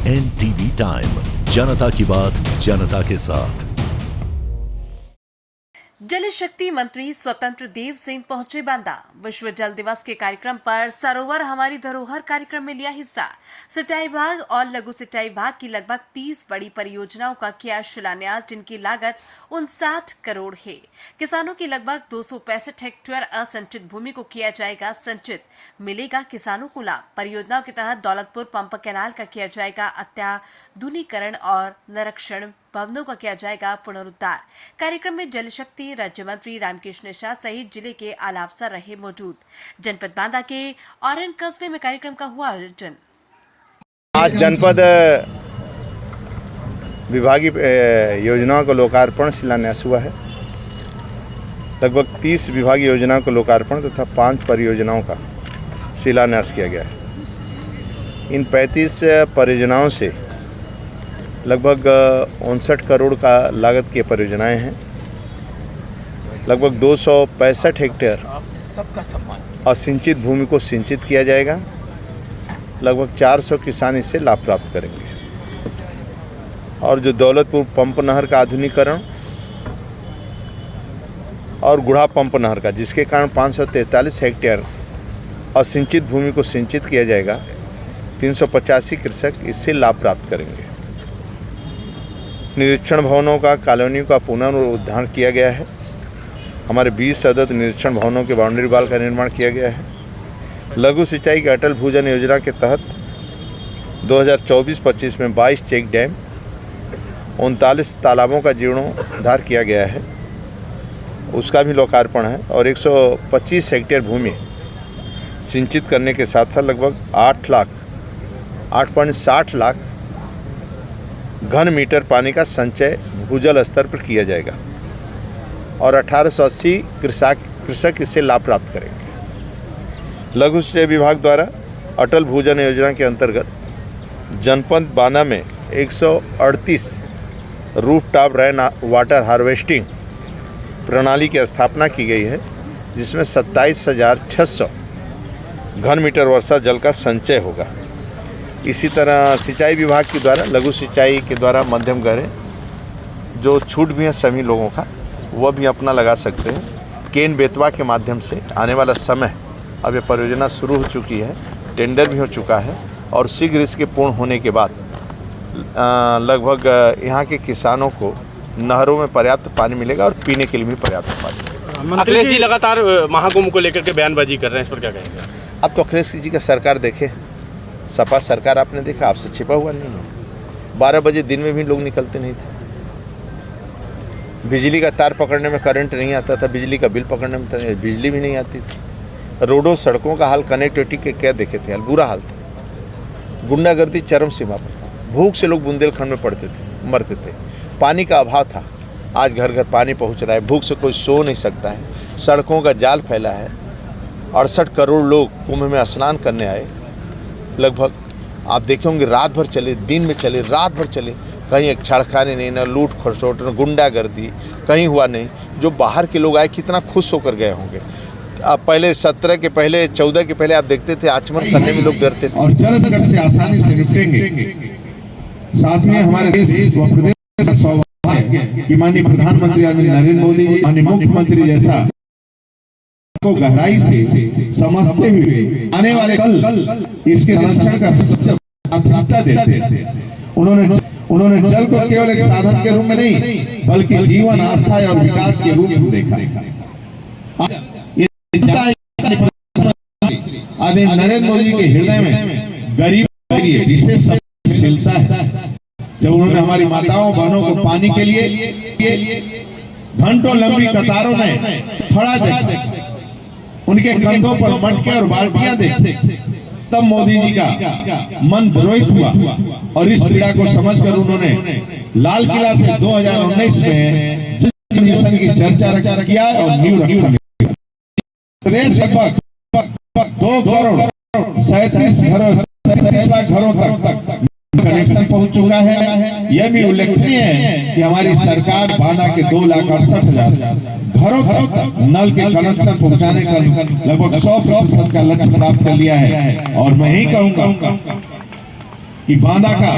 NTV time, जनता की बात जनता के साथ। जल शक्ति मंत्री स्वतंत्र देव सिंह पहुंचे बांदा। विश्व जल दिवस के कार्यक्रम पर सरोवर हमारी धरोहर कार्यक्रम में लिया हिस्सा। सिंचाई विभाग और लघु सिंचाई विभाग की लगभग 30 बड़ी परियोजनाओं का किया शिलान्यास, जिनकी लागत 59 करोड़ है। किसानों की लगभग 265 हेक्टेयर असंचित भूमि को किया जाएगा संचित। मिलेगा किसानों को लाभ। परियोजनाओं के तहत दौलतपुर पंप कैनाल का किया जाएगा अत्याधुनिकीकरण और निरीक्षण भवनों का किया जाएगा पुनरुद्धार। कार्यक्रम में जल शक्ति राज्य मंत्री रामकृष्ण शाह सहित जिले के आला अफसर रहे मौजूद। जनपद बांदा के ऑरेंज कस्बे में कार्यक्रम का हुआ आयोजन। आज जनपद विभागीय योजनाओं का लोकार्पण शिलान्यास हुआ है। लगभग 30 विभागीय योजनाओं का लोकार्पण तथा 5 परियोजनाओं का शिलान्यास किया गया है। इन 35 परियोजनाओं से लगभग 59 करोड़ का लागत की परियोजनाएं हैं। लगभग 265 हेक्टेयर असिंचित भूमि को सिंचित किया जाएगा। लगभग 400 किसान इससे लाभ प्राप्त करेंगे। और जो दौलतपुर पंप नहर का आधुनिकीकरण और गुढ़ा पंप नहर का, जिसके कारण 543 हेक्टेयर असिंचित भूमि को सिंचित किया जाएगा, 385 कृषक इससे लाभ प्राप्त करेंगे। निरीक्षण भवनों का, कॉलोनियों का पुनरुद्धार किया गया है। हमारे 20 अदद निरीक्षण भवनों के बाउंड्री वाल का निर्माण किया गया है। लघु सिंचाई की अटल भूजल योजना के तहत 2024-25 में 22 चेक डैम, 39 तालाबों का जीर्णोद्धार किया गया है, उसका भी लोकार्पण है। और 125 हेक्टेयर भूमि सिंचित करने के साथ साथ लगभग 8.60 लाख घन मीटर पानी का संचय भूजल स्तर पर किया जाएगा और 1880 कृषक इससे लाभ प्राप्त करेंगे। लघु सिंचाई विभाग द्वारा अटल भूजल योजना के अंतर्गत जनपद बांदा में 138 रूफटॉप रेन वाटर हार्वेस्टिंग प्रणाली की स्थापना की गई है, जिसमें 27,600 घन मीटर वर्षा जल का संचय होगा। इसी तरह सिंचाई विभाग के द्वारा लघु सिंचाई के द्वारा मध्यम गहरे जो छूट भी है सभी लोगों का, वह भी अपना लगा सकते हैं। केन बेतवा के माध्यम से आने वाला समय, अब ये परियोजना शुरू हो चुकी है, टेंडर भी हो चुका है और शीघ्र इसके पूर्ण होने के बाद लगभग यहाँ के किसानों को नहरों में पर्याप्त पानी मिलेगा और पीने के लिए भी पर्याप्त पानी। अखिलेश जी लगातार महाकुंभ को लेकर के बयानबाजी कर रहे हैं, इस पर क्या कहेंगे? अब तो अखिलेश जी का सरकार देखे, सपा सरकार आपने देखा, आपसे छिपा हुआ नहीं है। 12 बजे दिन में भी लोग निकलते नहीं थे। बिजली का तार पकड़ने में करंट नहीं आता था, बिजली का बिल पकड़ने में बिजली भी नहीं आती थी। रोडों सड़कों का हाल, कनेक्टिविटी के क्या देखे थे, हाल बुरा हाल था। गुंडागर्दी चरम सीमा पर था। भूख से लोग बुंदेलखंड में पड़ते थे, मरते थे। पानी का अभाव था, आज घर घर पानी पहुंच रहा है। भूख से कोई सो नहीं सकता है। सड़कों का जाल फैला है। 68 करोड़ लोग कुंभ में स्नान करने आए। लगभग आप देखे होंगे रात भर चले, दिन में चले, रात भर चले, कहीं एक छड़खाने नहीं, ना लूट खसोट, ना गुंडागर्दी, कहीं हुआ नहीं। जो बाहर के लोग आए कितना खुश होकर गए होंगे। आप पहले 17 के पहले, 14 के पहले आप देखते थे आचमन करने में लोग डरते थे। और जल संकट से आसानी से निपटेंगे। साथ में हमारे देश व प्रदेश का सौभाग्य कि माननीय प्रधानमंत्री आदरणीय नरेंद्र मोदी जी, माननीय मुख्यमंत्री जैसा को गहराई से समझते हुए आने वाले कल इसके संरक्षण का सबसे प्राथमिकता देते थे। उन्होंने जल को केवल एक साधन के रूप में नहीं, बल्कि जीवन, आस्था और विकास के रूप में देखा। आदरणीय नरेंद्र मोदी जी के हृदय में गरीब के लिए विशेष संवेदनशीलता है। जब उन्होंने हमारी माताओं बहनों को पानी के लिए घंटों लंबी कतारों में खड़ा देखा, उनके कंधों पर मटके और बाल्टियां देखते, तब मोदी जी का मन द्रोहित हुआ और इस पीड़ा को समझकर उन्होंने लाल किला से 2019 में जल मिशन की चर्चा किया और नींव रखा। प्रदेश लगभग 2 करोड़ 37 लाख घरों तक कनेक्शन पहुंच चुका है। यह भी उल्लेखनीय है कि हमारी सरकार बांदा के 2,68,000 घरों तक नल के कनेक्शन पहुंचाने का लगभग 100% का लक्ष्य प्राप्त कर लिया है। और मैं ही कहूंगा कि बांदा का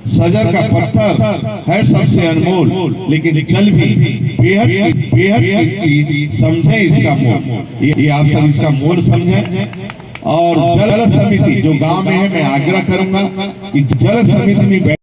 सजर का पत्थर है सबसे अनमोल, लेकिन जल भी बेहद की समझे इसका मोल। ये आप सब इसका मोल समझें। और जल समिति जो गांव में है, मैं आग्रह करूंगा कि जल समिति में